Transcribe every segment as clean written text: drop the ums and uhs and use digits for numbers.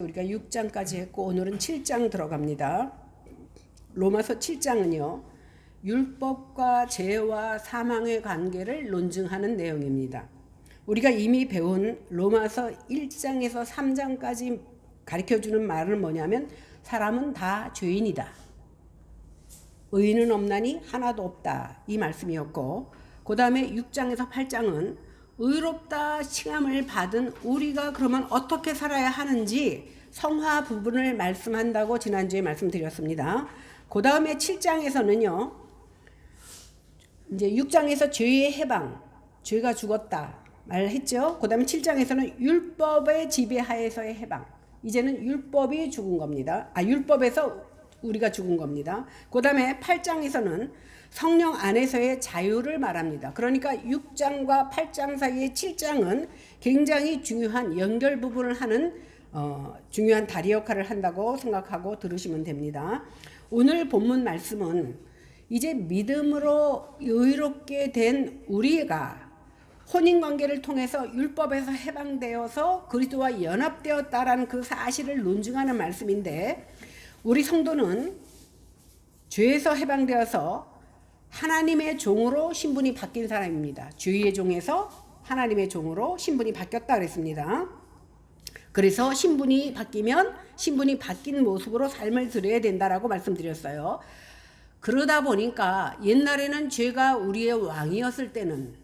우리가 6장까지 했고 오늘은 7장 들어갑니다. 로마서 7장은요. 율법과 죄와 사망의 관계를 논증하는 내용입니다. 우리가 이미 배운 로마서 1장에서 3장까지 가르쳐주는 말은 뭐냐면 사람은 다 죄인이다. 의인은 없나니 하나도 없다. 이 말씀이었고 그 다음에 6장에서 8장은 의롭다 칭함을 받은 우리가 그러면 어떻게 살아야 하는지 성화 부분을 말씀한다고 지난주에 말씀드렸습니다. 그 다음에 7장에서는요. 이제 6장에서 죄의 해방, 죄가 죽었다 말했죠. 그 다음에 7장에서는 율법의 지배하에서의 해방. 이제는 율법이 죽은 겁니다. 율법에서 우리가 죽은 겁니다. 그 다음에 8장에서는 성령 안에서의 자유를 말합니다. 그러니까 6장과 8장 사이의 7장은 굉장히 중요한 연결 부분을 하는 중요한 다리 역할을 한다고 생각하고 들으시면 됩니다. 오늘 본문 말씀은 이제 믿음으로 의롭게 된 우리가 혼인관계를 통해서 율법에서 해방되어서 그리스도와 연합되었다라는 그 사실을 논증하는 말씀인데 우리 성도는 죄에서 해방되어서 하나님의 종으로 신분이 바뀐 사람입니다. 죄의 종에서 하나님의 종으로 신분이 바뀌었다 그랬습니다. 그래서 신분이 바뀌면 신분이 바뀐 모습으로 삶을 드려야 된다라고 말씀드렸어요. 그러다 보니까 옛날에는 죄가 우리의 왕이었을 때는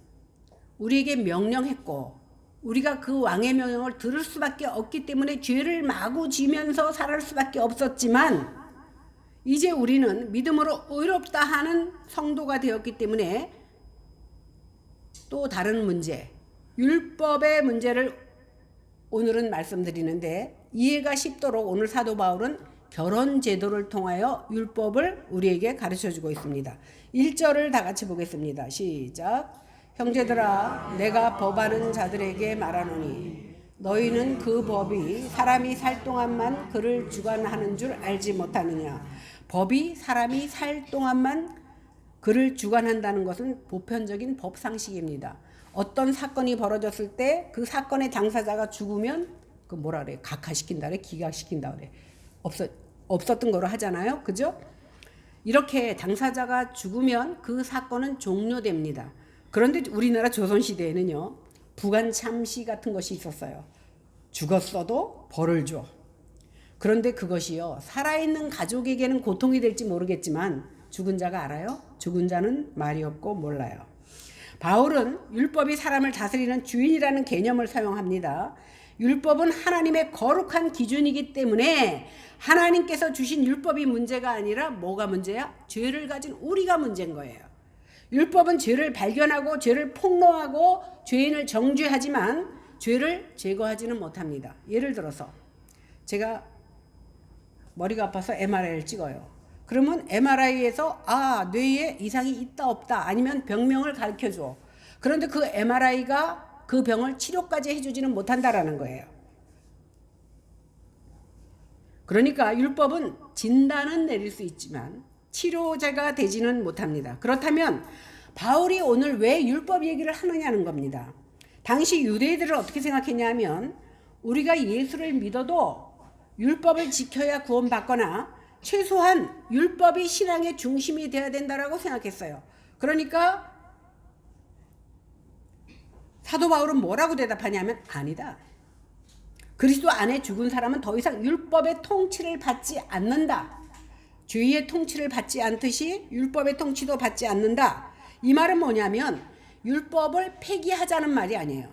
우리에게 명령했고 우리가 그 왕의 명령을 들을 수밖에 없기 때문에 죄를 마구 지면서 살 수밖에 없었지만 이제 우리는 믿음으로 의롭다 하는 성도가 되었기 때문에 또 다른 문제, 율법의 문제를 오늘은 말씀드리는데 이해가 쉽도록 오늘 사도 바울은 결혼 제도를 통하여 율법을 우리에게 가르쳐주고 있습니다. 1절을 다 같이 보겠습니다. 시작. 형제들아 내가 법하는 자들에게 말하노니 너희는 그 법이 사람이 살 동안만 그를 주관하는 줄 알지 못하느냐. 법이 사람이 살 동안만 그를 주관한다는 것은 보편적인 법 상식입니다. 어떤 사건이 벌어졌을 때 그 사건의 당사자가 죽으면 그 뭐라 그래? 각하시킨다 그래? 기각시킨다 그래? 없었던 거로 하잖아요. 그죠? 이렇게 당사자가 죽으면 그 사건은 종료됩니다. 그런데 우리나라 조선시대에는요. 부관참시 같은 것이 있었어요. 죽었어도 벌을 줘. 그런데 그것이요. 살아있는 가족에게는 고통이 될지 모르겠지만 죽은 자가 알아요? 죽은 자는 말이 없고 몰라요. 바울은 율법이 사람을 다스리는 주인이라는 개념을 사용합니다. 율법은 하나님의 거룩한 기준이기 때문에 하나님께서 주신 율법이 문제가 아니라 뭐가 문제야? 죄를 가진 우리가 문제인 거예요. 율법은 죄를 발견하고 죄를 폭로하고 죄인을 정죄하지만 죄를 제거하지는 못합니다. 예를 들어서 제가 머리가 아파서 MRI를 찍어요. 그러면 MRI에서 뇌에 이상이 있다 없다 아니면 병명을 가르쳐줘. 그런데 그 MRI가 그 병을 치료까지 해주지는 못한다라는 거예요. 그러니까 율법은 진단은 내릴 수 있지만 치료제가 되지는 못합니다. 그렇다면 바울이 오늘 왜 율법 얘기를 하느냐는 겁니다. 당시 유대인들은 어떻게 생각했냐면 우리가 예수를 믿어도 율법을 지켜야 구원받거나 최소한 율법이 신앙의 중심이 되어야 된다라고 생각했어요. 그러니까 사도 바울은 뭐라고 대답하냐면 아니다. 그리스도 안에 죽은 사람은 더 이상 율법의 통치를 받지 않는다. 죄의 통치를 받지 않듯이 율법의 통치도 받지 않는다. 이 말은 뭐냐면 율법을 폐기하자는 말이 아니에요.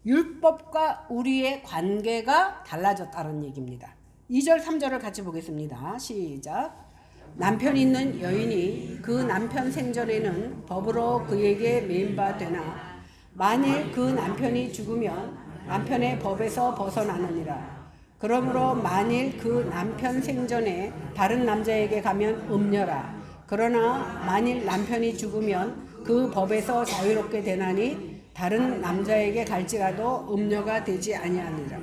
율법과 우리의 관계가 달라졌다는 얘기입니다. 2절 3절을 같이 보겠습니다. 시작. 남편 있는 여인이 그 남편 생전에는 법으로 그에게 매인바 되나 만일 그 남편이 죽으면 남편의 법에서 벗어나느니라. 그러므로 만일 그 남편 생전에 다른 남자에게 가면 음녀라. 그러나 만일 남편이 죽으면 그 법에서 자유롭게 되나니 다른 남자에게 갈지라도 음녀가 되지 아니하니라.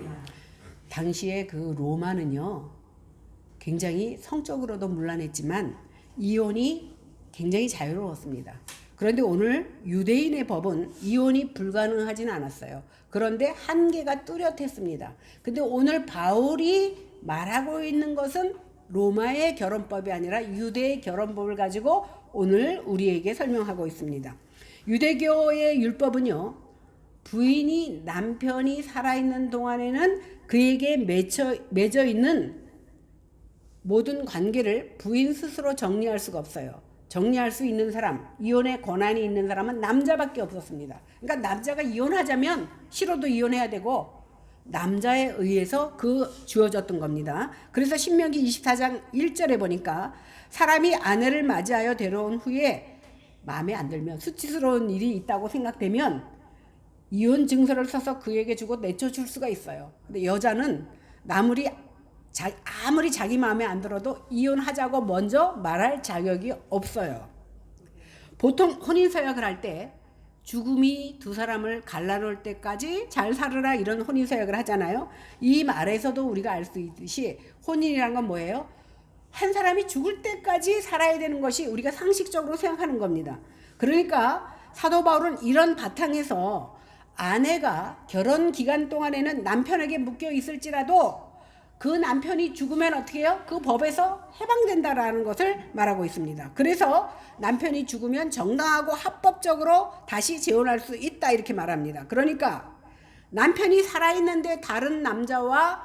당시에 그 로마는요. 굉장히 성적으로도 문란했지만 이혼이 굉장히 자유로웠습니다. 그런데 오늘 유대인의 법은 이혼이 불가능하지는 않았어요. 그런데 한계가 뚜렷했습니다. 근데 오늘 바울이 말하고 있는 것은 로마의 결혼법이 아니라 유대의 결혼법을 가지고 오늘 우리에게 설명하고 있습니다. 유대교의 율법은요, 부인이 남편이 살아있는 동안에는 그에게 맺어 있는 모든 관계를 부인 스스로 정리할 수가 없어요. 정리할 수 있는 사람, 이혼의 권한이 있는 사람은 남자밖에 없었습니다. 그러니까 남자가 이혼하자면 싫어도 이혼해야 되고 남자에 의해서 주어졌던 겁니다. 그래서 신명기 24장 1절에 보니까 사람이 아내를 맞이하여 데려온 후에 마음에 안 들면, 수치스러운 일이 있다고 생각되면 이혼 증서를 써서 그에게 주고 내쫓을 수가 있어요. 근데 여자는 아무리 자기 마음에 안 들어도 이혼하자고 먼저 말할 자격이 없어요. 보통 혼인서약을 할 때 죽음이 두 사람을 갈라놓을 때까지 잘 살으라, 이런 혼인서약을 하잖아요. 이 말에서도 우리가 알 수 있듯이 혼인이란 건 뭐예요? 한 사람이 죽을 때까지 살아야 되는 것이 우리가 상식적으로 생각하는 겁니다. 그러니까 사도 바울은 이런 바탕에서 아내가 결혼 기간 동안에는 남편에게 묶여 있을지라도 그 남편이 죽으면 어떻게 해요? 그 법에서 해방된다라는 것을 말하고 있습니다. 그래서 남편이 죽으면 정당하고 합법적으로 다시 재혼할 수 있다, 이렇게 말합니다. 그러니까 남편이 살아있는데 다른 남자와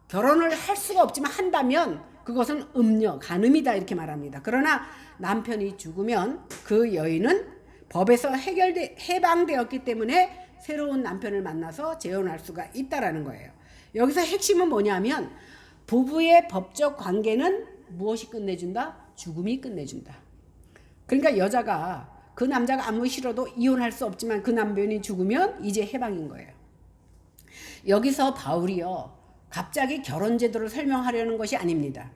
결혼을 할 수가 없지만 한다면 그것은 음녀, 간음이다, 이렇게 말합니다. 그러나 남편이 죽으면 그 여인은 법에서 해방되었기 때문에 새로운 남편을 만나서 재혼할 수가 있다라는 거예요. 여기서 핵심은 뭐냐면 부부의 법적 관계는 무엇이 끝내준다? 죽음이 끝내준다. 그러니까 여자가 그 남자가 아무리 싫어도 이혼할 수 없지만 그 남편이 죽으면 이제 해방인 거예요. 여기서 바울이요, 갑자기 결혼 제도를 설명하려는 것이 아닙니다.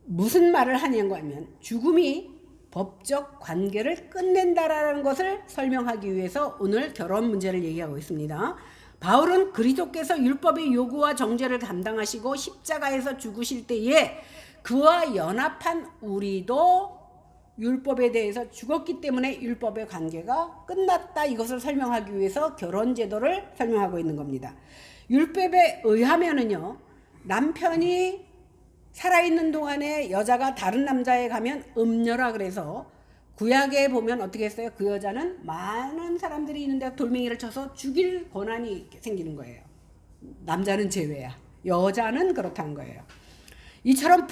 무슨 말을 하냐고 하면 죽음이 법적 관계를 끝낸다라는 것을 설명하기 위해서 오늘 결혼 문제를 얘기하고 있습니다. 바울은 그리스도께서 율법의 요구와 정죄를 감당하시고 십자가에서 죽으실 때에 그와 연합한 우리도 율법에 대해서 죽었기 때문에 율법의 관계가 끝났다, 이것을 설명하기 위해서 결혼 제도를 설명하고 있는 겁니다. 율법에 의하면은요, 남편이 살아있는 동안에 여자가 다른 남자에 가면 음녀라 그래서 구약에 보면 어떻게 했어요? 그 여자는 많은 사람들이 있는데 돌멩이를 쳐서 죽일 권한이 생기는 거예요. 남자는 제외야. 여자는 그렇다는 거예요. 이처럼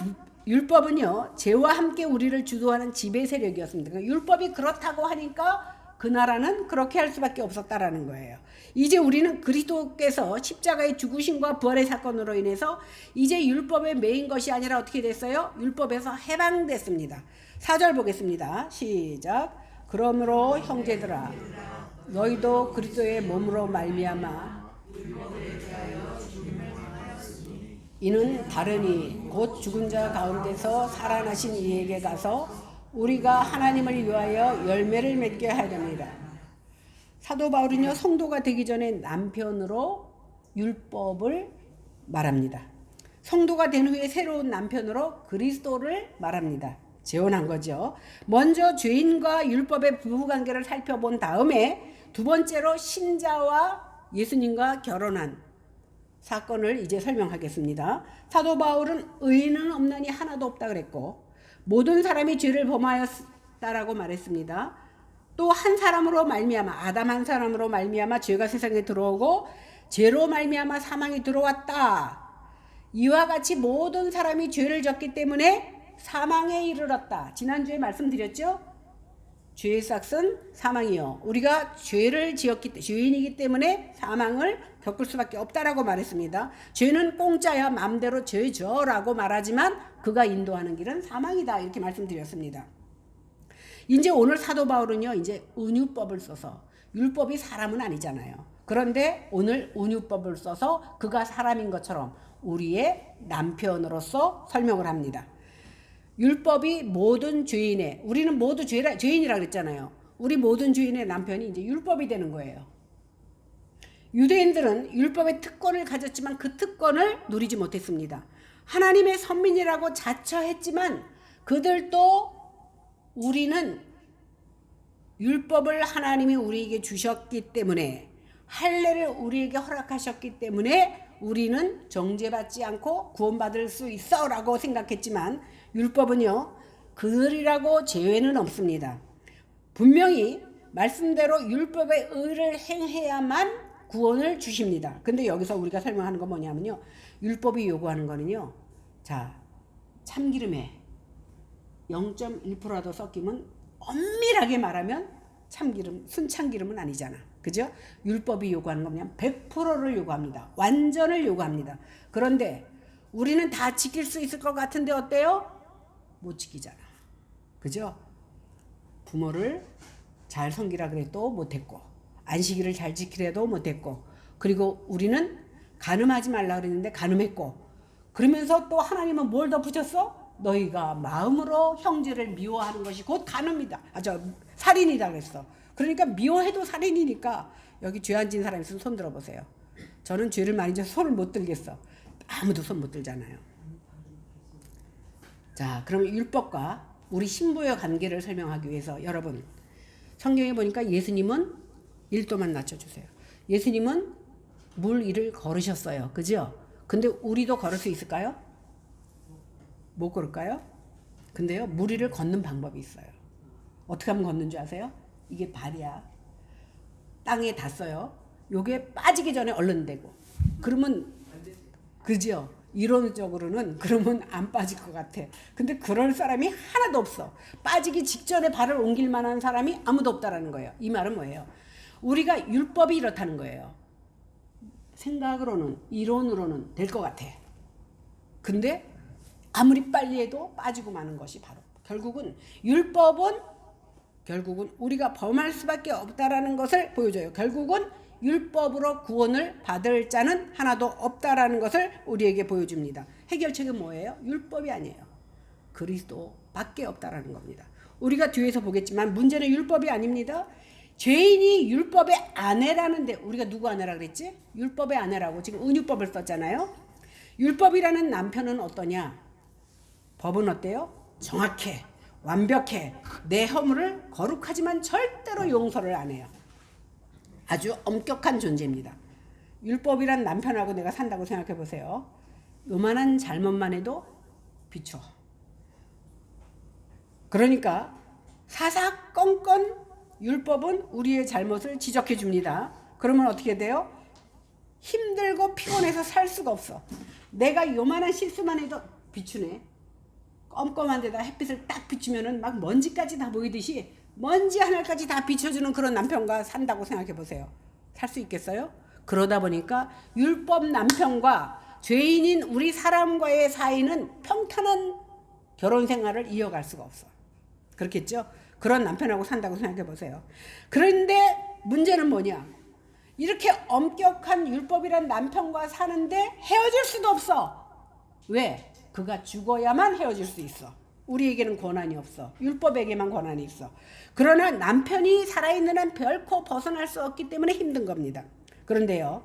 율법은요, 죄와 함께 우리를 주도하는 지배 세력이었습니다. 그러니까 율법이 그렇다고 하니까 그 나라는 그렇게 할 수밖에 없었다라는 거예요. 이제 우리는 그리스도께서 십자가의 죽으심과 부활의 사건으로 인해서 이제 율법에 매인 것이 아니라 어떻게 됐어요? 율법에서 해방됐습니다. 4절 보겠습니다. 시작. 그러므로 형제들아, 너희도 그리스도의 몸으로 말미암아 이는 다르니 곧 죽은 자 가운데서 살아나신 이에게 가서 우리가 하나님을 위하여 열매를 맺게 하렵니다. 사도 바울은요, 성도가 되기 전에 남편으로 율법을 말합니다. 성도가 된 후에 새로운 남편으로 그리스도를 말합니다. 재혼한 거죠. 먼저 죄인과 율법의 부부관계를 살펴본 다음에 두 번째로 신자와 예수님과 결혼한 사건을 이제 설명하겠습니다. 사도 바울은 의인은 없나니 하나도 없다 그랬고 모든 사람이 죄를 범하였다라고 말했습니다. 또 한 사람으로 말미암아, 아담 한 사람으로 말미암아 죄가 세상에 들어오고 죄로 말미암아 사망이 들어왔다. 이와 같이 모든 사람이 죄를 졌기 때문에 사망에 이르렀다. 지난주에 말씀드렸죠? 죄의 삭은 사망이요. 우리가 죄를 지었기 때문에, 죄인이기 때문에 사망을 겪을 수밖에 없다라고 말했습니다. 죄는 공짜야, 마음대로 죄 져라고 말하지만 그가 인도하는 길은 사망이다, 이렇게 말씀드렸습니다. 이제 오늘 사도 바울은요, 이제 은유법을 써서, 율법이 사람은 아니잖아요. 그런데 오늘 은유법을 써서 그가 사람인 것처럼 우리의 남편으로서 설명을 합니다. 율법이 모든 죄인의, 우리는 모두 죄인이라 그랬잖아요. 우리 모든 죄인의 남편이 이제 율법이 되는 거예요. 유대인들은 율법의 특권을 가졌지만 그 특권을 누리지 못했습니다. 하나님의 선민이라고 자처했지만 그들도 우리는 율법을 하나님이 우리에게 주셨기 때문에, 할례를 우리에게 허락하셨기 때문에 우리는 정죄받지 않고 구원받을 수 있어 라고 생각했지만, 율법은요, 그들이라고 제외는 없습니다. 분명히 말씀대로 율법의 의를 행해야만 구원을 주십니다. 근데 여기서 우리가 설명하는 건 뭐냐면요, 율법이 요구하는 거는요, 자, 참기름에 0.1%라도 섞이면, 엄밀하게 말하면 참기름, 순참기름은 아니잖아. 그죠? 율법이 요구하는 건 그냥 100%를 요구합니다. 완전을 요구합니다. 그런데 우리는 다 지킬 수 있을 것 같은데 어때요? 못 지키잖아. 그죠? 부모를 잘 섬기라 그래도 못했고, 안식일을 잘 지키래도 못했고, 그리고 우리는 간음하지 말라 그랬는데 간음했고, 그러면서 또 하나님은 뭘 덧붙였어? 너희가 마음으로 형제를 미워하는 것이 곧 간음이다. 살인이다 그랬어. 그러니까 미워해도 살인이니까, 여기 죄 안 진 사람 있으면 손 들어보세요. 저는 죄를 많이 져서 손을 못 들겠어. 아무도 손 못 들잖아요. 자, 그럼 율법과 우리 신부의 관계를 설명하기 위해서, 여러분, 성경에 보니까 예수님은 1도만 낮춰주세요. 예수님은 물 위를 걸으셨어요. 그죠? 근데 우리도 걸을 수 있을까요? 못 걸을까요? 근데요, 물 위를 걷는 방법이 있어요. 어떻게 하면 걷는 줄 아세요? 이게 발이야. 땅에 닿았어요. 요게 빠지기 전에 얼른 대고. 그러면, 그죠? 이론적으로는 그러면 안 빠질 것 같아. 근데 그럴 사람이 하나도 없어. 빠지기 직전에 발을 옮길 만한 사람이 아무도 없다라는 거예요. 이 말은 뭐예요? 우리가 율법이 이렇다는 거예요. 생각으로는, 이론으로는 될 것 같아. 근데 아무리 빨리 해도 빠지고 마는 것이 바로, 결국은 율법은 우리가 범할 수밖에 없다라는 것을 보여줘요. 결국은 율법으로 구원을 받을 자는 하나도 없다라는 것을 우리에게 보여줍니다. 해결책은 뭐예요? 율법이 아니에요. 그리스도밖에 없다라는 겁니다. 우리가 뒤에서 보겠지만 문제는 율법이 아닙니다. 죄인이 율법의 아내라는데, 우리가 누구 아내라 그랬지? 율법의 아내라고 지금 은유법을 썼잖아요. 율법이라는 남편은 어떠냐? 법은 어때요? 정확해, 완벽해, 내 허물을 거룩하지만 절대로 용서를 안 해요. 아주 엄격한 존재입니다. 율법이란 남편하고 내가 산다고 생각해 보세요. 요만한 잘못만 해도 비춰. 그러니까 사사건건 율법은 우리의 잘못을 지적해 줍니다. 그러면 어떻게 돼요? 힘들고 피곤해서 살 수가 없어. 내가 요만한 실수만 해도 비추네. 껌껌한 데다 햇빛을 딱 비추면은 막 먼지까지 다 보이듯이 먼지 하나까지 다 비춰주는 그런 남편과 산다고 생각해 보세요. 살 수 있겠어요? 그러다 보니까 율법 남편과 죄인인 우리 사람과의 사이는 평탄한 결혼 생활을 이어갈 수가 없어. 그렇겠죠? 그런 남편하고 산다고 생각해 보세요. 그런데 문제는 뭐냐? 이렇게 엄격한 율법이란 남편과 사는데 헤어질 수도 없어. 왜? 그가 죽어야만 헤어질 수 있어. 우리에게는 권한이 없어. 율법에게만 권한이 있어. 그러나 남편이 살아있는 한 결코 벗어날 수 없기 때문에 힘든 겁니다. 그런데요,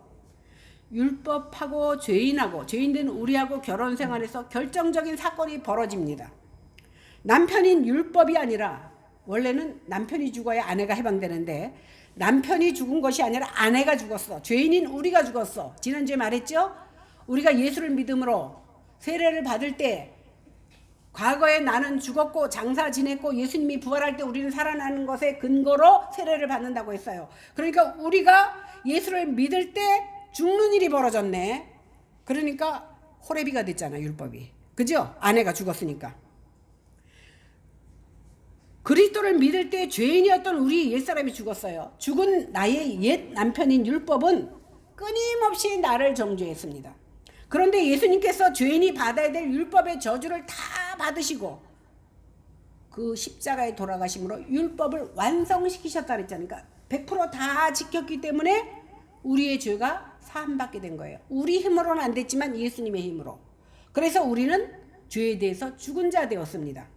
율법하고 죄인된 우리하고 결혼 생활에서 결정적인 사건이 벌어집니다. 남편인 율법이 아니라, 원래는 남편이 죽어야 아내가 해방되는데 남편이 죽은 것이 아니라 아내가 죽었어. 죄인인 우리가 죽었어. 지난주에 말했죠? 우리가 예수를 믿음으로 세례를 받을 때, 과거에 나는 죽었고 장사 지냈고 예수님이 부활할 때 우리는 살아나는 것에 근거로 세례를 받는다고 했어요. 그러니까 우리가 예수를 믿을 때 죽는 일이 벌어졌네. 그러니까 호레비가 됐잖아, 율법이. 그죠? 아내가 죽었으니까. 그리스도를 믿을 때 죄인이었던 우리 옛사람이 죽었어요. 죽은 나의 옛 남편인 율법은 끊임없이 나를 정죄했습니다. 그런데 예수님께서 죄인이 받아야 될 율법의 저주를 다 받으시고 그 십자가에 돌아가심으로 율법을 완성시키셨다 그랬잖아요. 그러니까 100%다 지켰기 때문에 우리의 죄가 사함받게 된 거예요. 우리 힘으로는 안 됐지만 예수님의 힘으로. 그래서 우리는 죄에 대해서 죽은 자 되었습니다.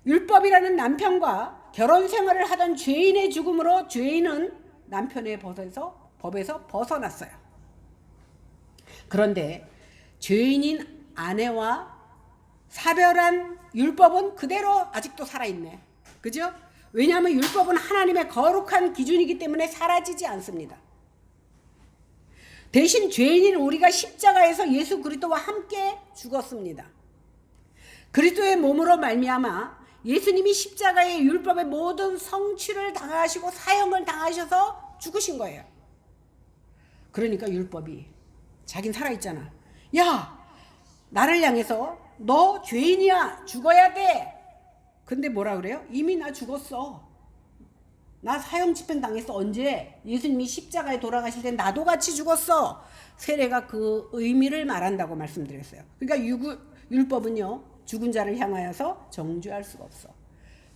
율법이라는 남편과 결혼 생활을 하던 죄인의 죽음으로 죄인은 남편의 법에서 벗어났어요. 그런데 죄인인 아내와 사별한 율법은 그대로 아직도 살아있네. 그죠? 왜냐하면 율법은 하나님의 거룩한 기준이기 때문에 사라지지 않습니다. 대신 죄인인 우리가 십자가에서 예수 그리스도와 함께 죽었습니다. 그리스도의 몸으로 말미암아 예수님이 십자가의 율법의 모든 성취를 당하시고 사형을 당하셔서 죽으신 거예요. 그러니까 율법이 자긴 살아있잖아. 야, 나를 향해서 너 죄인이야, 죽어야 돼. 근데 뭐라 그래요? 이미 나 죽었어. 나 사형 집행 당했어. 언제? 예수님이 십자가에 돌아가실 때 나도 같이 죽었어. 세례가 그 의미를 말한다고 말씀드렸어요. 그러니까 율법은요, 죽은 자를 향하여서 정죄할 수가 없어.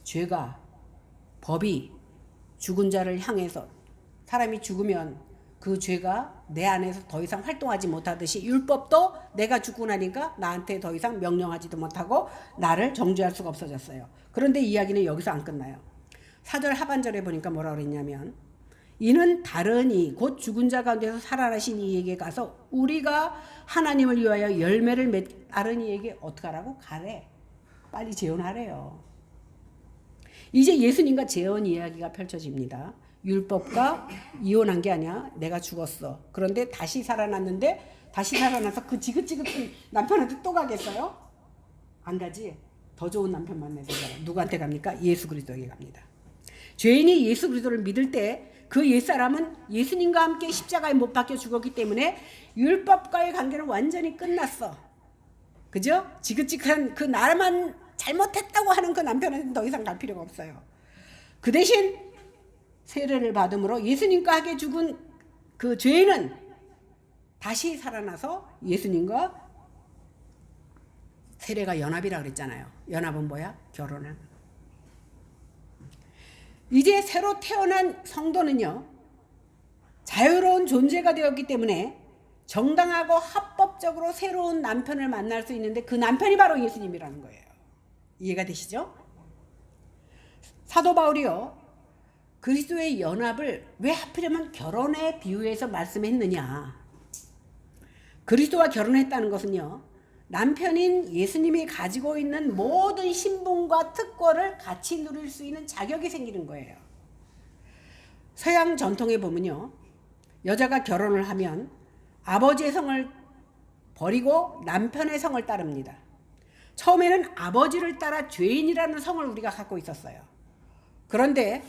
죄가, 법이 죽은 자를 향해서, 사람이 죽으면 그 죄가 내 안에서 더 이상 활동하지 못하듯이 율법도 내가 죽고 나니까 나한테 더 이상 명령하지도 못하고 나를 정죄할 수가 없어졌어요. 그런데 이야기는 여기서 안 끝나요. 4절 하반절에 보니까 뭐라 그랬냐면, 이는 다른 이 곧 죽은 자 가운데서 살아나신 이에게 가서 우리가 하나님을 위하여 열매를 맺. 다른 이에게 어떻게 하라고? 가래. 빨리 재혼하래요. 이제 예수님과 재혼 이야기가 펼쳐집니다. 율법과 이혼한 게 아니야. 내가 죽었어. 그런데 다시 살아났는데, 다시 살아나서 그 지긋지긋한 남편한테 또 가겠어요? 안 가지. 더 좋은 남편 만나서 누구한테 갑니까? 예수 그리스도에게 갑니다. 죄인이 예수 그리스도를 믿을 때 그 옛사람은 예수님과 함께 십자가에 못 박혀 죽었기 때문에 율법과의 관계는 완전히 끝났어. 그죠? 지긋지긋한 그 나만 잘못했다고 하는 그 남편은 더 이상 갈 필요가 없어요. 그 대신 세례를 받음으로 예수님과 함께 죽은 그 죄인은 다시 살아나서 예수님과 세례가 연합이라 그랬잖아요. 연합은 뭐야? 결혼은. 이제 새로 태어난 성도는요, 자유로운 존재가 되었기 때문에 정당하고 합법적으로 새로운 남편을 만날 수 있는데 그 남편이 바로 예수님이라는 거예요. 이해가 되시죠? 사도 바울이요, 그리스도의 연합을 왜 하필이면 결혼에 비유해서 말씀했느냐. 그리스도와 결혼했다는 것은요, 남편인 예수님이 가지고 있는 모든 신분과 특권을 같이 누릴 수 있는 자격이 생기는 거예요. 서양 전통에 보면요, 여자가 결혼을 하면 아버지의 성을 버리고 남편의 성을 따릅니다. 처음에는 아버지를 따라 죄인이라는 성을 우리가 갖고 있었어요. 그런데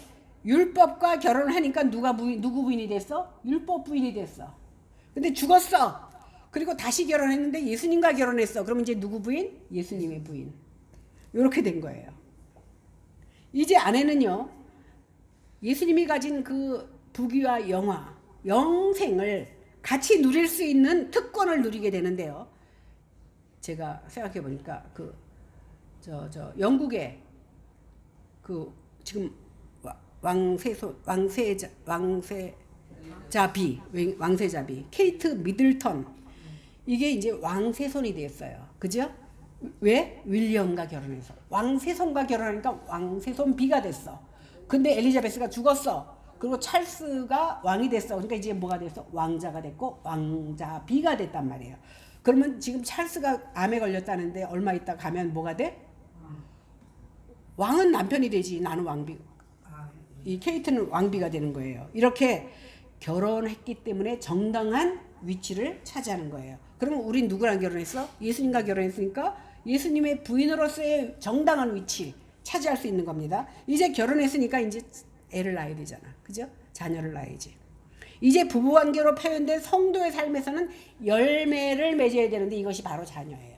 율법과 결혼을 하니까 누구 부인이 됐어? 율법 부인이 됐어. 근데 죽었어. 그리고 다시 결혼했는데 예수님과 결혼했어. 그러면 이제 누구 부인? 예수님의 부인. 이렇게 된 거예요. 이제 아내는요, 예수님이 가진 그 부귀와 영화, 영생을 같이 누릴 수 있는 특권을 누리게 되는데요. 제가 생각해 보니까 영국의 그 지금 왕세자비 케이트 미들턴, 이게 이제 왕세손이 됐어요. 그죠? 왜? 윌리엄과 결혼해서. 왕세손과 결혼하니까 왕세손비가 됐어. 근데 엘리자베스가 죽었어. 그리고 찰스가 왕이 됐어. 그러니까 이제 뭐가 됐어? 왕자가 됐고 왕자비가 됐단 말이에요. 그러면 지금 찰스가 암에 걸렸다는데 얼마 있다 가면 뭐가 돼? 왕은 남편이 되지. 나는 왕비. 이 케이트는 왕비가 되는 거예요. 이렇게 결혼했기 때문에 정당한 위치를 차지하는 거예요. 그러면 우린 누구랑 결혼했어? 예수님과 결혼했으니까 예수님의 부인으로서의 정당한 위치 차지할 수 있는 겁니다. 이제 결혼했으니까 이제 애를 낳아야 되잖아. 그죠? 자녀를 낳아야지. 이제 부부관계로 표현된 성도의 삶에서는 열매를 맺어야 되는데 이것이 바로 자녀예요.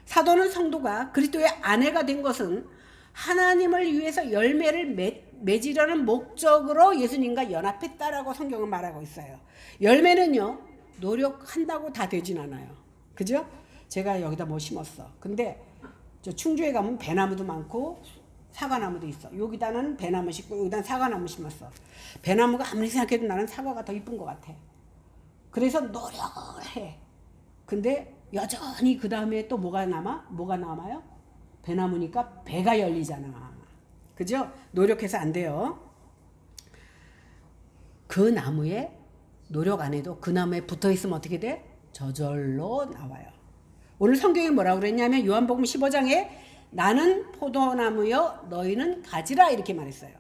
사도는 성도가 그리스도의 아내가 된 것은 하나님을 위해서 열매를 맺으려는 목적으로 예수님과 연합했다라고 성경은 말하고 있어요. 열매는요, 노력한다고 다 되진 않아요. 그죠? 제가 여기다 뭐 심었어. 근데 저 충주에 가면 배나무도 많고 사과나무도 있어. 여기다는 배나무 심고 여기다는 사과나무 심었어. 배나무가 아무리 생각해도 나는 사과가 더 이쁜 것 같아. 그래서 노력을 해. 근데 여전히 그 다음에 또 뭐가 남아요? 배나무니까 배가 열리잖아. 그죠? 노력해서 안 돼요. 그 나무에 노력 안 해도 그 나무에 붙어 있으면 어떻게 돼? 저절로 나와요. 오늘 성경이 뭐라고 그랬냐면 요한복음 15장에 나는 포도나무여 너희는 가지라 이렇게 말했어요.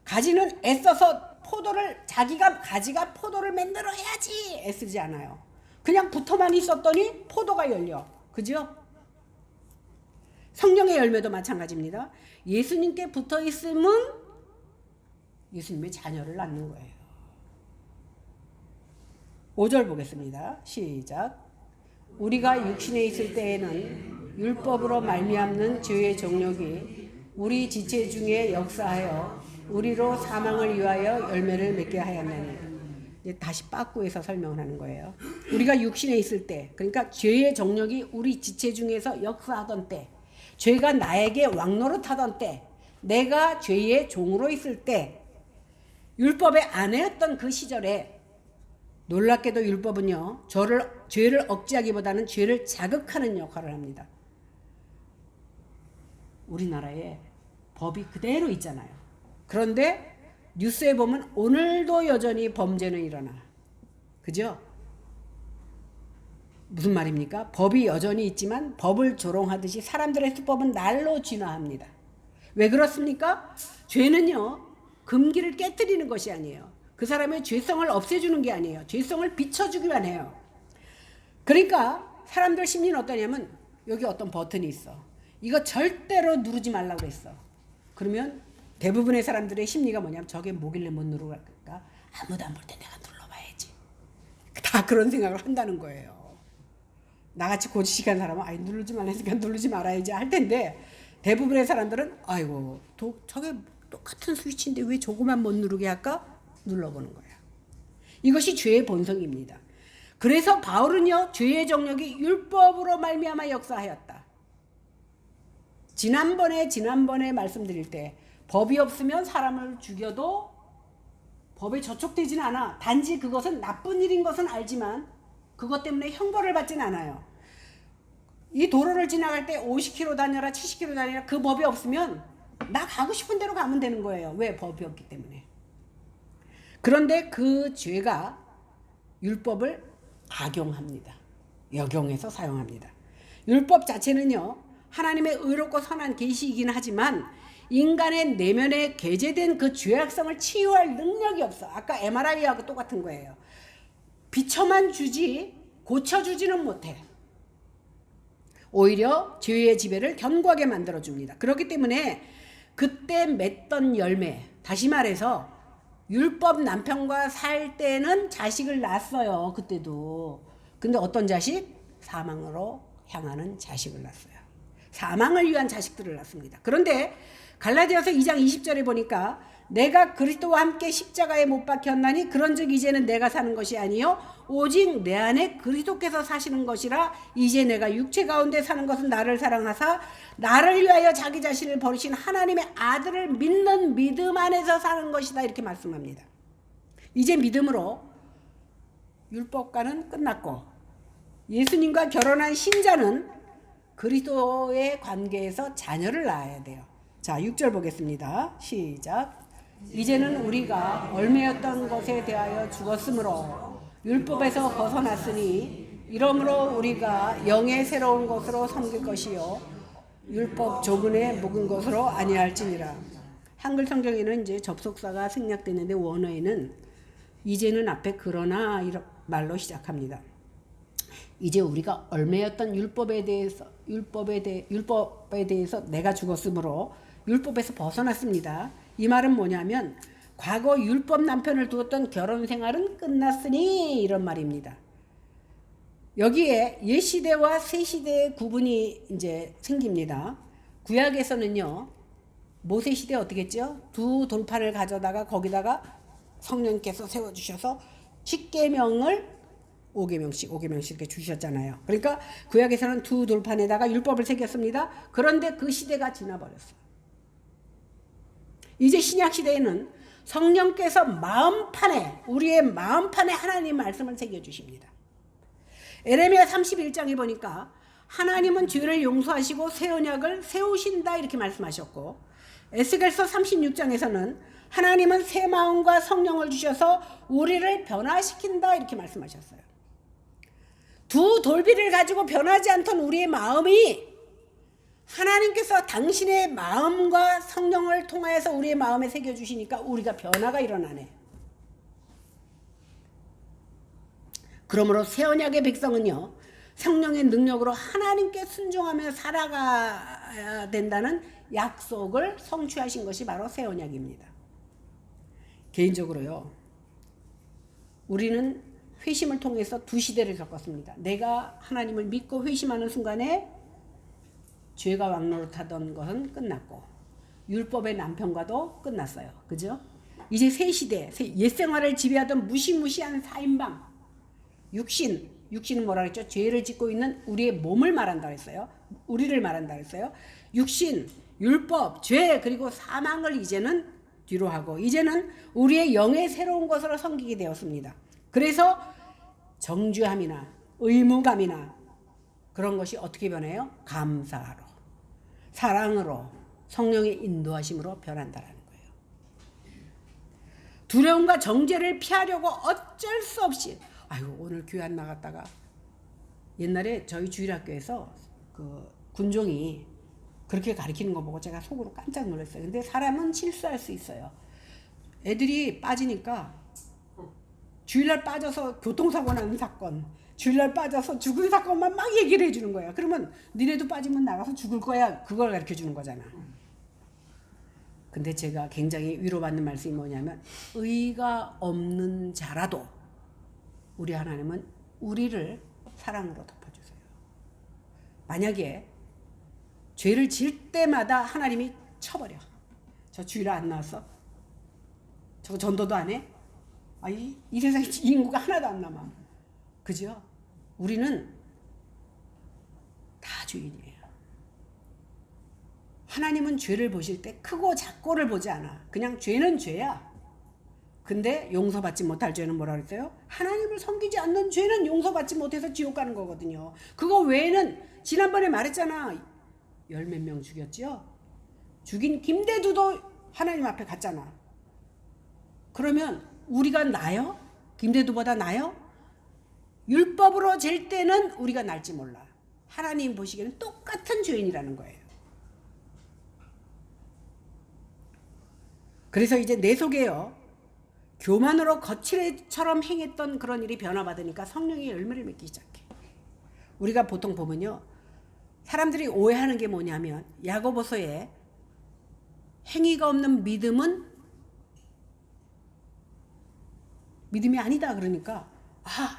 가지는 애써서 가지가 포도를 만들어야지 애쓰지 않아요. 그냥 붙어만 있었더니 포도가 열려. 그죠? 성령의 열매도 마찬가지입니다. 예수님께 붙어 있으면 예수님의 자녀를 낳는 거예요. 5절 보겠습니다. 시작. 우리가 육신에 있을 때에는 율법으로 말미암는 죄의 정욕이 우리 지체 중에 역사하여 우리로 사망을 위하여 열매를 맺게 하였나니. 이제 다시 빠꾸에서 설명을 하는 거예요. 우리가 육신에 있을 때, 그러니까 죄의 정욕이 우리 지체 중에서 역사하던 때, 죄가 나에게 왕노릇하던 때, 내가 죄의 종으로 있을 때, 율법의 아내였던 그 시절에 놀랍게도 율법은요, 죄를 억제하기보다는 죄를 자극하는 역할을 합니다. 우리나라에 법이 그대로 있잖아요. 그런데 뉴스에 보면 오늘도 여전히 범죄는 일어나. 그죠? 무슨 말입니까? 법이 여전히 있지만 법을 조롱하듯이 사람들의 수법은 날로 진화합니다. 왜 그렇습니까? 죄는요, 금기를 깨뜨리는 것이 아니에요. 그 사람의 죄성을 없애주는 게 아니에요. 죄성을 비춰주기만 해요. 그러니까 사람들 심리는 어떠냐면 여기 어떤 버튼이 있어. 이거 절대로 누르지 말라고 그랬어. 그러면 대부분의 사람들의 심리가 뭐냐면 저게 뭐길래 못 누르고 갈까? 아무도 안 볼 때 내가 눌러봐야지. 다 그런 생각을 한다는 거예요. 나같이 고지식한 사람은 아이 누르지 말라니까 누르지 말아야지 할 텐데 대부분의 사람들은 아이고 저게 똑같은 스위치인데 왜 저거만 못 누르게 할까? 눌러보는 거예요. 이것이 죄의 본성입니다. 그래서 바울은요, 죄의 정력이 율법으로 말미암아 역사하였다. 지난번에 말씀드릴 때 법이 없으면 사람을 죽여도 법에 저촉되지는 않아. 단지 그것은 나쁜 일인 것은 알지만 그것 때문에 형벌을 받진 않아요. 이 도로를 지나갈 때 50km 다녀라 70km 다녀라 그 법이 없으면 나 가고 싶은 대로 가면 되는 거예요. 왜? 법이 없기 때문에. 그런데 그 죄가 율법을 악용합니다. 역용해서 사용합니다. 율법 자체는요, 하나님의 의롭고 선한 계시이긴 하지만 인간의 내면에 게재된 그 죄악성을 치유할 능력이 없어. 아까 MRI하고 똑같은 거예요. 비춰만 주지 고쳐주지는 못해. 오히려 죄의 지배를 견고하게 만들어줍니다. 그렇기 때문에 그때 맺던 열매, 다시 말해서 율법 남편과 살 때는 자식을 낳았어요. 그때도. 근데 어떤 자식? 사망으로 향하는 자식을 낳았어요. 사망을 위한 자식들을 낳습니다. 그런데 갈라디아서 2장 20절에 보니까 내가 그리스도와 함께 십자가에 못 박혔나니 그런즉 이제는 내가 사는 것이 아니요 오직 내 안에 그리스도께서 사시는 것이라. 이제 내가 육체 가운데 사는 것은 나를 사랑하사 나를 위하여 자기 자신을 버리신 하나님의 아들을 믿는 믿음 안에서 사는 것이다. 이렇게 말씀합니다. 이제 믿음으로 율법과는 끝났고 예수님과 결혼한 신자는 그리스도의 관계에서 자녀를 낳아야 돼요. 자, 6절 보겠습니다. 시작. 이제는 우리가 얽매였던 것에 대하여 죽었으므로 율법에서 벗어났으니 이러므로 우리가 영의 새로운 것으로 섬길 것이요 율법 조문에 묵은 것으로 아니할지니라. 한글 성경에는 이제 접속사가 생략되는데 원어에는 이제는 앞에 그러나 이런 말로 시작합니다. 이제 우리가 얽매였던 율법에 대해서 내가 죽었으므로 율법에서 벗어났습니다. 이 말은 뭐냐면 과거 율법 남편을 두었던 결혼 생활은 끝났으니 이런 말입니다. 여기에 옛 시대와 새 시대의 구분이 이제 생깁니다. 구약에서는요, 모세 시대 어떻게 했죠? 두 돌판을 가져다가 거기다가 성령께서 세워주셔서 10계명을 5계명씩 이렇게 주셨잖아요. 그러니까 구약에서는 두 돌판에다가 율법을 새겼습니다. 그런데 그 시대가 지나버렸어요. 이제 신약 시대에는 성령께서 우리의 마음판에 하나님 말씀을 새겨주십니다. 에레미야 31장에 보니까 하나님은 죄를 용서하시고 새 언약을 세우신다 이렇게 말씀하셨고, 에스겔서 36장에서는 하나님은 새 마음과 성령을 주셔서 우리를 변화시킨다 이렇게 말씀하셨어요. 두 돌비를 가지고 변하지 않던 우리의 마음이 하나님께서 당신의 마음과 성령을 통하여서 우리의 마음에 새겨주시니까 우리가 변화가 일어나네. 그러므로 새 언약의 백성은요, 성령의 능력으로 하나님께 순종하며 살아가야 된다는 약속을 성취하신 것이 바로 새 언약입니다. 개인적으로요, 우리는 회심을 통해서 두 시대를 겪었습니다. 내가 하나님을 믿고 회심하는 순간에 죄가 왕노릇하던 것은 끝났고 율법의 남편과도 끝났어요. 그죠? 이제 새 시대, 옛 생활을 지배하던 무시무시한 사인방, 육신은 뭐라 그랬죠? 죄를 짓고 있는 우리의 몸을 말한다 그랬어요. 우리를 말한다 그랬어요. 육신, 율법, 죄, 그리고 사망을 이제는 뒤로 하고 이제는 우리의 영의 새로운 것으로 섬기게 되었습니다. 그래서 정죄함이나 의무감이나 그런 것이 어떻게 변해요? 감사로, 사랑으로, 성령의 인도하심으로 변한다라는 거예요. 두려움과 정죄를 피하려고 어쩔 수 없이 아이고 오늘 교회 안 나갔다가 옛날에 저희 주일학교에서 그 군종이 그렇게 가르치는 거 보고 제가 속으로 깜짝 놀랐어요. 근데 사람은 실수할 수 있어요. 애들이 빠지니까 주일날 빠져서 교통사고 나는 사건, 주일날 빠져서 죽은 사건만 막 얘기를 해주는 거야. 그러면 니네도 빠지면 나가서 죽을 거야. 그걸 가르쳐 주는 거잖아. 근데 제가 굉장히 위로받는 말씀이 뭐냐면 의가 없는 자라도 우리 하나님은 우리를 사랑으로 덮어주세요. 만약에 죄를 지을 때마다 하나님이 쳐버려. 저 주일날 안 나왔어? 저거 전도도 안 해? 이 세상에 인구가 하나도 안 남아. 그죠? 우리는 다 죄인이에요. 하나님은 죄를 보실 때 크고 작고를 보지 않아. 그냥 죄는 죄야. 근데 용서받지 못할 죄는 뭐라 그랬어요? 하나님을 섬기지 않는 죄는 용서받지 못해서 지옥 가는 거거든요. 그거 외에는 지난번에 말했잖아. 10몇 명 죽였죠? 죽인 김대두도 하나님 앞에 갔잖아. 그러면 우리가 나요? 김대두보다 나요? 율법으로 잴 때는 우리가 날지 몰라. 하나님 보시기에는 똑같은 죄인이라는 거예요. 그래서 이제 내 속에요, 교만으로 거칠애처럼 행했던 그런 일이 변화받으니까 성령의 열매를 맺기 시작해. 우리가 보통 보면요, 사람들이 오해하는 게 뭐냐면 야고보서에 행위가 없는 믿음은 믿음이 아니다 그러니까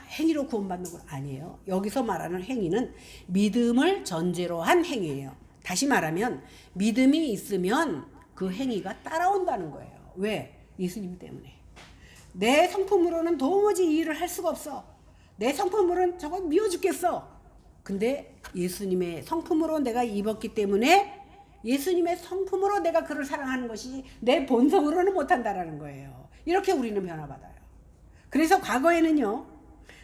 행위로 구원받는 건 아니에요. 여기서 말하는 행위는 믿음을 전제로 한 행위예요. 다시 말하면 믿음이 있으면 그 행위가 따라온다는 거예요. 왜? 예수님 때문에. 내 성품으로는 도무지 이 일을 할 수가 없어. 내 성품으로는 저거 미워 죽겠어. 근데 예수님의 성품으로 내가 입었기 때문에 예수님의 성품으로 내가 그를 사랑하는 것이 내 본성으로는 못한다라는 거예요. 이렇게 우리는 변화받아요. 그래서 과거에는요,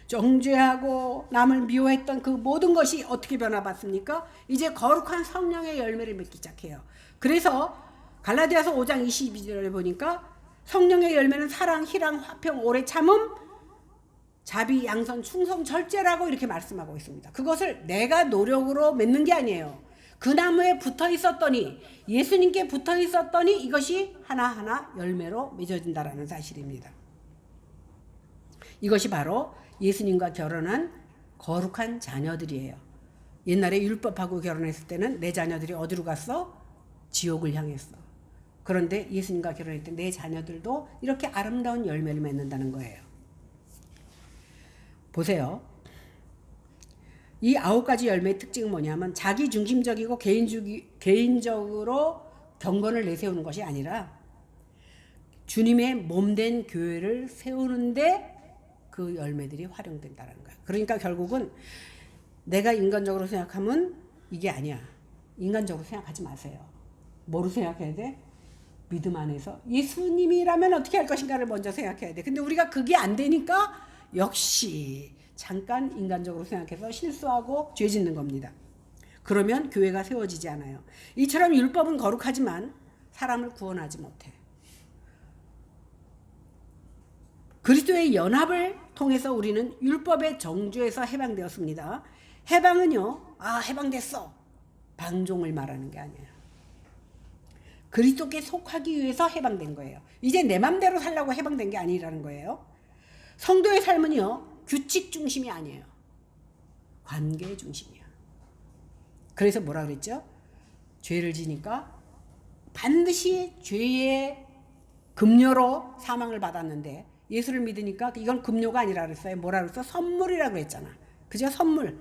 정죄하고 남을 미워했던 그 모든 것이 어떻게 변화받습니까? 이제 거룩한 성령의 열매를 맺기 시작해요. 그래서 갈라디아서 5장 22절에 보니까 성령의 열매는 사랑, 희랑, 화평, 오래 참음, 자비, 양선, 충성, 절제라고 이렇게 말씀하고 있습니다. 그것을 내가 노력으로 맺는 게 아니에요. 그 나무에 붙어 있었더니, 예수님께 붙어 있었더니 이것이 하나하나 열매로 맺어진다라는 사실입니다. 이것이 바로 예수님과 결혼한 거룩한 자녀들이에요. 옛날에 율법하고 결혼했을 때는 내 자녀들이 어디로 갔어? 지옥을 향했어. 그런데 예수님과 결혼할 때 내 자녀들도 이렇게 아름다운 열매를 맺는다는 거예요. 보세요. 이 9가지 열매의 특징은 뭐냐면 자기 중심적이고 개인적으로 경건을 내세우는 것이 아니라 주님의 몸된 교회를 세우는데 그 열매들이 활용된다는 거야. 그러니까 결국은 내가 인간적으로 생각하면 이게 아니야. 인간적으로 생각하지 마세요. 뭐로 생각해야 돼? 믿음 안에서 예수님이라면 어떻게 할 것인가를 먼저 생각해야 돼. 근데 우리가 그게 안 되니까 역시 잠깐 인간적으로 생각해서 실수하고 죄 짓는 겁니다. 그러면 교회가 세워지지 않아요. 이처럼 율법은 거룩하지만 사람을 구원하지 못해. 그리스도의 연합을 통해서 우리는 율법의 정죄에서 해방되었습니다. 해방은요, 해방됐어. 방종을 말하는 게 아니에요. 그리스도께 속하기 위해서 해방된 거예요. 이제 내 맘대로 살라고 해방된 게 아니라는 거예요. 성도의 삶은요, 규칙 중심이 아니에요. 관계 중심이야. 그래서 뭐라 그랬죠? 죄를 지니까 반드시 죄의 급료로 사망을 받았는데 예수를 믿으니까 이건 급료가 아니라 그랬어요. 뭐라 그랬어? 선물이라고 그랬잖아. 그죠? 선물.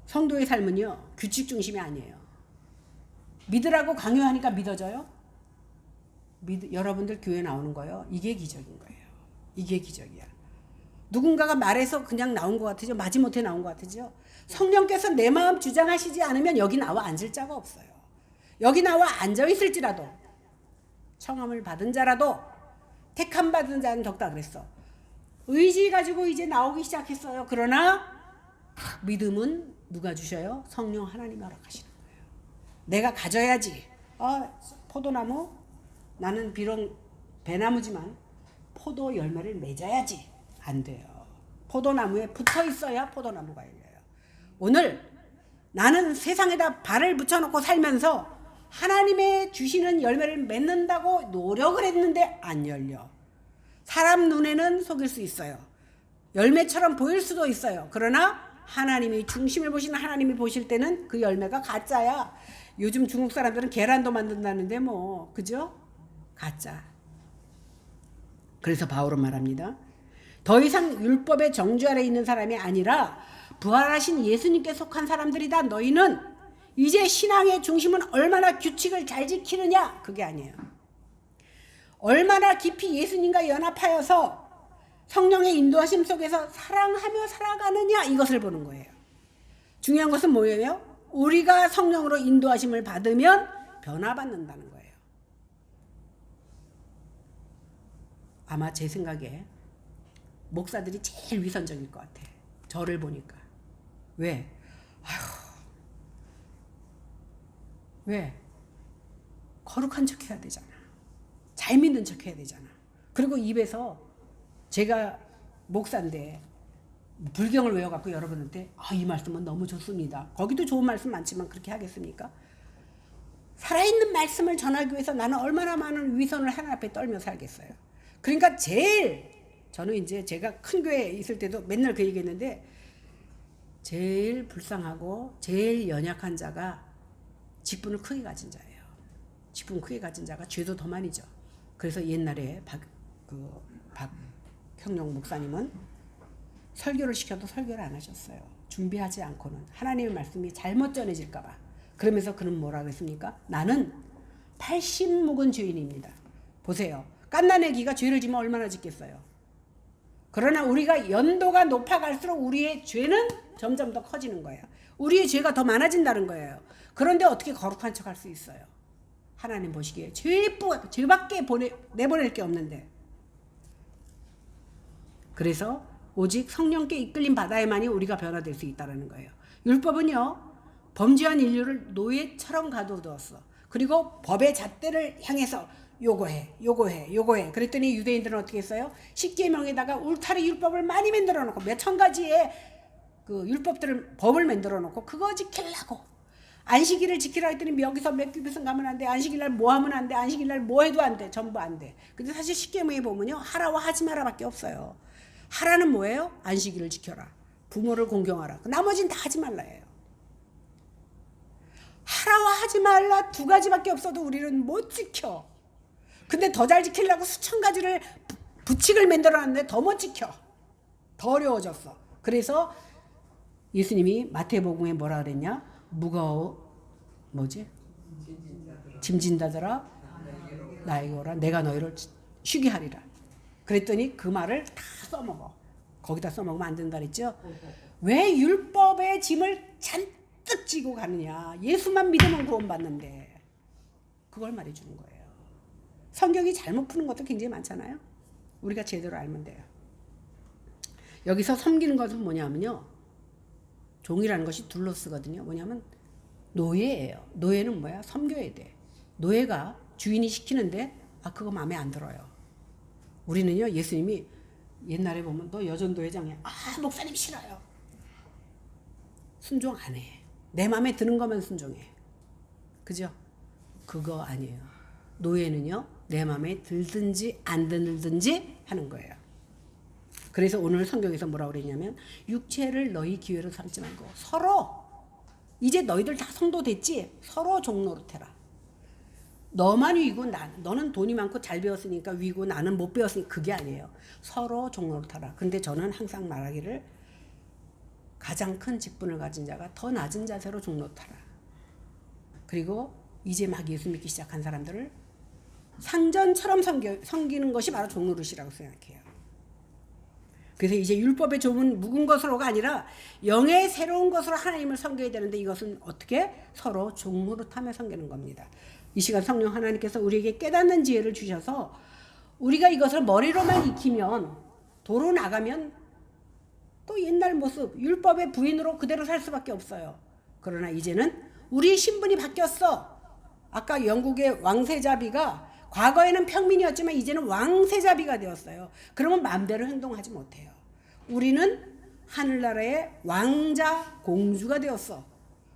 성도의 삶은요, 규칙 중심이 아니에요. 믿으라고 강요하니까 믿어져요? 여러분들 교회 나오는 거요. 이게 기적인 거예요. 이게 기적이야. 누군가가 말해서 그냥 나온 것 같으죠? 마지못해 나온 것 같으죠? 성령께서 내 마음 주장하시지 않으면 여기 나와 앉을 자가 없어요. 여기 나와 앉아 있을지라도, 청함을 받은 자라도 택함 받은 자는 덕다 그랬어. 의지 가지고 이제 나오기 시작했어요. 그러나 믿음은 누가 주셔요? 성령 하나님이 허락하시는 거예요. 내가 가져야지. 포도나무, 나는 비록 배나무지만 포도 열매를 맺어야지. 안 돼요. 포도나무에 붙어 있어야 포도나무가 열려요. 오늘 나는 세상에다 발을 붙여놓고 살면서 하나님의 주시는 열매를 맺는다고 노력을 했는데 안 열려. 사람 눈에는 속일 수 있어요. 열매처럼 보일 수도 있어요. 그러나 하나님이 중심을 보시는 하나님이 보실 때는 그 열매가 가짜야. 요즘 중국 사람들은 계란도 만든다는데 뭐, 그죠? 가짜. 그래서 바울은 말합니다. 더 이상 율법의 정죄 아래 있는 사람이 아니라 부활하신 예수님께 속한 사람들이다. 너희는 이제 신앙의 중심은 얼마나 규칙을 잘 지키느냐, 그게 아니에요. 얼마나 깊이 예수님과 연합하여서 성령의 인도하심 속에서 사랑하며 살아가느냐, 이것을 보는 거예요. 중요한 것은 뭐예요? 우리가 성령으로 인도하심을 받으면 변화받는다는 거예요. 아마 제 생각에 목사들이 제일 위선적일 것 같아. 저를 보니까. 왜? 왜? 거룩한 척 해야 되잖아. 잘 믿는 척 해야 되잖아. 그리고 입에서 제가 목사인데 불경을 외워갖고 여러분한테 이 말씀은 너무 좋습니다. 거기도 좋은 말씀 많지만 그렇게 하겠습니까? 살아있는 말씀을 전하기 위해서 나는 얼마나 많은 위선을 하나님 앞에 떨며 살겠어요. 그러니까 저는 이제 제가 큰 교회에 있을 때도 맨날 그 얘기했는데 제일 불쌍하고 제일 연약한 자가 직분을 크게 가진 자예요. 직분 크게 가진 자가 죄도 더 많이 져. 그래서 옛날에 박형룡 목사님은 설교를 시켜도 설교를 안 하셨어요. 준비하지 않고는 하나님의 말씀이 잘못 전해질까 봐. 그러면서 그는 뭐라고 했습니까? 나는 80 묵은 죄인입니다. 보세요. 갓난애기가 죄를 지면 얼마나 짓겠어요. 그러나 우리가 연도가 높아갈수록 우리의 죄는 점점 더 커지는 거예요. 우리의 죄가 더 많아진다는 거예요. 그런데 어떻게 거룩한 척 할 수 있어요? 하나님 보시기에 죄밖에 내보낼 게 없는데. 그래서 오직 성령께 이끌림 받아야만이 우리가 변화될 수 있다는 거예요. 율법은요, 범죄한 인류를 노예처럼 가둬두었어. 그리고 법의 잣대를 향해서 요거해. 그랬더니 유대인들은 어떻게 했어요? 십계명에다가 울타리 율법을 많이 만들어 놓고 몇천 가지의 그 율법들을 법을 만들어 놓고 그거 지키려고. 안식일을 지키라 했더니 여기서 몇 규빗은 가면 안 돼. 안식일날 뭐 하면 안 돼. 안식일날 뭐 해도 안 돼. 전부 안 돼. 근데 사실 십계명에 보면요, 하라와 하지 마라밖에 없어요. 하라는 뭐예요? 안식일을 지켜라. 부모를 공경하라. 나머지는 다 하지 말라예요. 하라와 하지 말라 두 가지밖에 없어도 우리는 못 지켜. 근데 더 잘 지키려고 수천 가지를 부칙을 만들어놨는데 더 못 지켜. 더 어려워졌어. 그래서 예수님이 마태복음에 뭐라 그랬냐? 짐진다더라 나에게 오라. 내가 너희를 쉬게 하리라. 그랬더니 그 말을 다 써먹어. 거기다 써먹으면 안 된다 그랬죠? 왜 율법의 짐을 잔뜩 지고 가느냐? 예수만 믿으면 구원받는데. 그걸 말해주는 거예요. 성경이 잘못 푸는 것도 굉장히 많잖아요. 우리가 제대로 알면 돼요. 여기서 섬기는 것은 뭐냐면요, 종이라는 것이 둘러쓰거든요. 뭐냐면 노예예요. 노예는 뭐야? 섬겨야 돼. 노예가 주인이 시키는데 그거 마음에 안 들어요. 우리는요, 예수님이 옛날에 보면 너 여전도 회장이야. 목사님 싫어요. 순종 안 해. 내 마음에 드는 것만 순종해. 그죠? 그거 아니에요. 노예는요, 내 마음에 들든지 안 들든지 하는 거예요. 그래서 오늘 성경에서 뭐라고 그랬냐면 육체를 너희 기회로 삼지 말고 서로, 이제 너희들 다 성도 됐지? 서로 종노릇해라. 너만 위고 너는 돈이 많고 잘 배웠으니까 위고 나는 못 배웠으니까 그게 아니에요. 서로 종노릇하라. 근데 저는 항상 말하기를 가장 큰 직분을 가진 자가 더 낮은 자세로 종노릇하라. 그리고 이제 막 예수 믿기 시작한 사람들을 상전처럼 섬기는 것이 바로 종노릇이라고 생각해요. 그래서 이제 율법의 좁은 묵은 것으로가 아니라 영의 새로운 것으로 하나님을 섬겨야 되는데 이것은 어떻게? 서로 종노릇하며 섬기는 겁니다. 이 시간 성령 하나님께서 우리에게 깨닫는 지혜를 주셔서 우리가 이것을 머리로만 익히면 도로 나가면 또 옛날 모습 율법의 부인으로 그대로 살 수밖에 없어요. 그러나 이제는 우리 신분이 바뀌었어. 아까 영국의 왕세자비가 과거에는 평민이었지만 이제는 왕세자비가 되었어요. 그러면 마음대로 행동하지 못해요. 우리는 하늘나라의 왕자 공주가 되었어.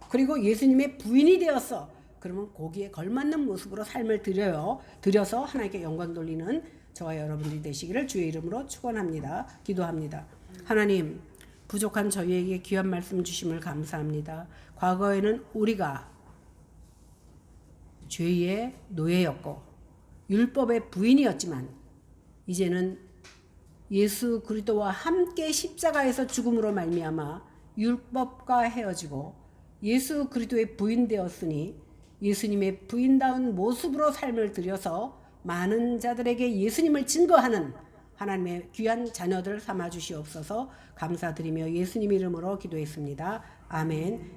그리고 예수님의 부인이 되었어. 그러면 거기에 걸맞는 모습으로 삶을 드려서 하나님께 영광 돌리는 저와 여러분들이 되시기를 주의 이름으로 축원합니다. 기도합니다. 하나님, 부족한 저희에게 귀한 말씀 주심을 감사합니다. 과거에는 우리가 죄의 노예였고 율법의 부인이었지만 이제는 예수 그리스도와 함께 십자가에서 죽음으로 말미암아 율법과 헤어지고 예수 그리스도의 부인 되었으니 예수님의 부인다운 모습으로 삶을 들여서 많은 자들에게 예수님을 증거하는 하나님의 귀한 자녀들 삼아 주시옵소서. 감사드리며 예수님 이름으로 기도했습니다. 아멘.